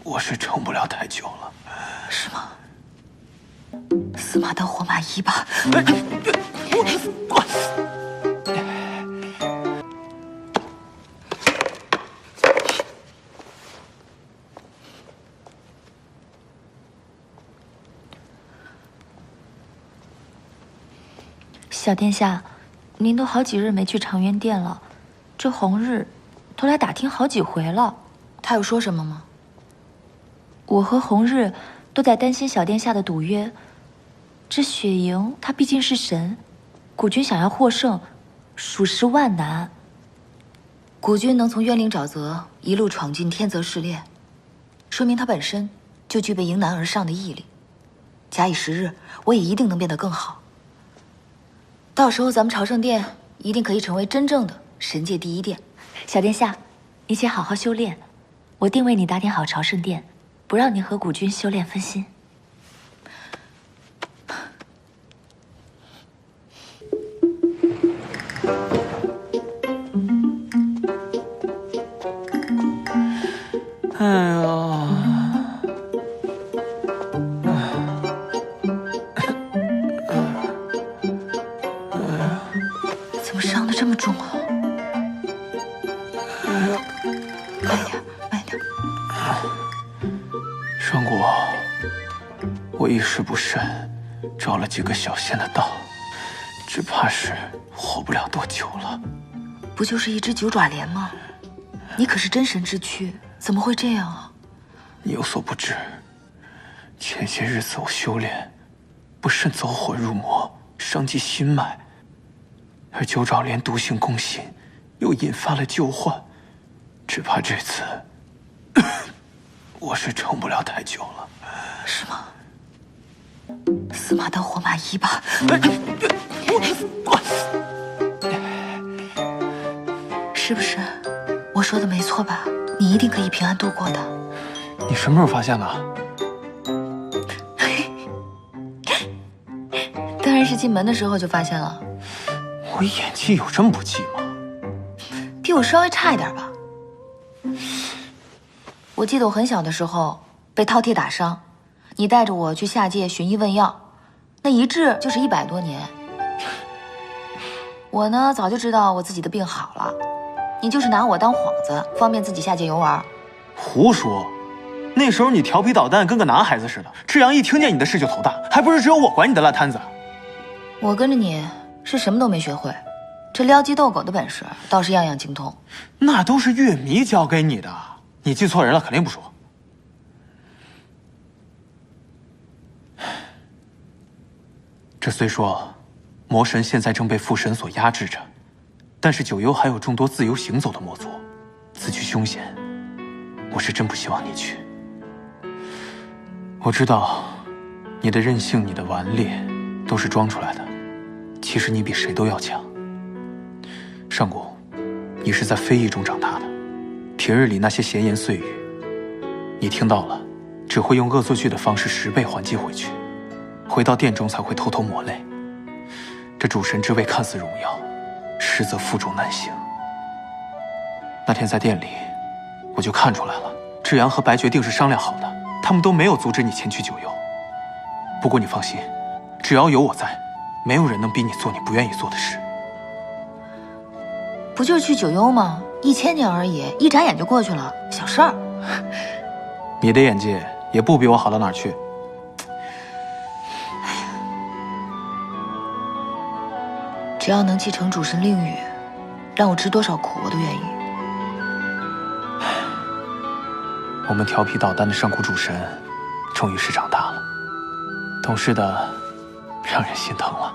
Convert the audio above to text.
我是撑不了太久了。是吗？死马当活马医吧。小殿下，您都好几日没去长渊殿了，这红日都来打听好几回了。他有说什么吗？我和红日都在担心小殿下的赌约。这雪莹她毕竟是神，古君想要获胜，属实万难。古君能从渊灵沼泽一路闯进天泽试炼，说明他本身就具备迎难而上的毅力。假以时日，我也一定能变得更好。到时候咱们朝圣殿一定可以成为真正的神界第一殿。小殿下，你且好好修炼，我定为你打点好朝圣殿，不让你和古君修炼分心。哎呀，怎么伤得这么重啊？慢点，慢点。上古，我一时不慎，着了几个小仙的道，只怕是活不了多久了。不就是一只九爪莲吗？你可是真神之躯，怎么会这样啊？你有所不知，前些日子我修炼，不慎走火入魔，伤及心脉，而九爪莲毒性攻心，又引发了旧患，只怕这次我是撑不了太久了。是吗？死马当活马医吧。是不是？我说的没错吧？你一定可以平安度过的。你什么时候发现的？当然是进门的时候就发现了。我演技有这么不济吗？比我稍微差一点吧。我记得我很小的时候被饕餮打伤，你带着我去下界寻医问药，那一治就是100多年。我呢早就知道我自己的病好了，你就是拿我当幌子，方便自己下界游玩。胡说！那时候你调皮捣蛋，跟个男孩子似的。志阳一听见你的事就头大，还不是只有我管你的烂摊子。我跟着你是什么都没学会，这撩鸡斗狗的本事倒是样样精通。那都是月迷教给你的，你记错人了，肯定不说。这虽说魔神现在正被父神所压制着，但是九幽还有众多自由行走的魔族，此去凶险，我是真不希望你去。我知道你的任性，你的顽劣都是装出来的，其实你比谁都要强。上古，你是在非议中长大的，平日里那些闲言碎语，你听到了，只会用恶作剧的方式10倍还击回去，回到殿中才会偷偷抹泪。这主神之位看似荣耀，实则负重难行。那天在店里，我就看出来了，志阳和白决定是商量好的，他们都没有阻止你前去九幽。不过你放心，只要有我在，没有人能逼你做你不愿意做的事。不就是去九幽吗？1000年而已，一眨眼就过去了，小事儿。你的眼界也不比我好到哪儿去。只要能继承主神令语，让我吃多少苦我都愿意。我们调皮捣蛋的上古主神，终于是长大了，懂事的让人心疼了。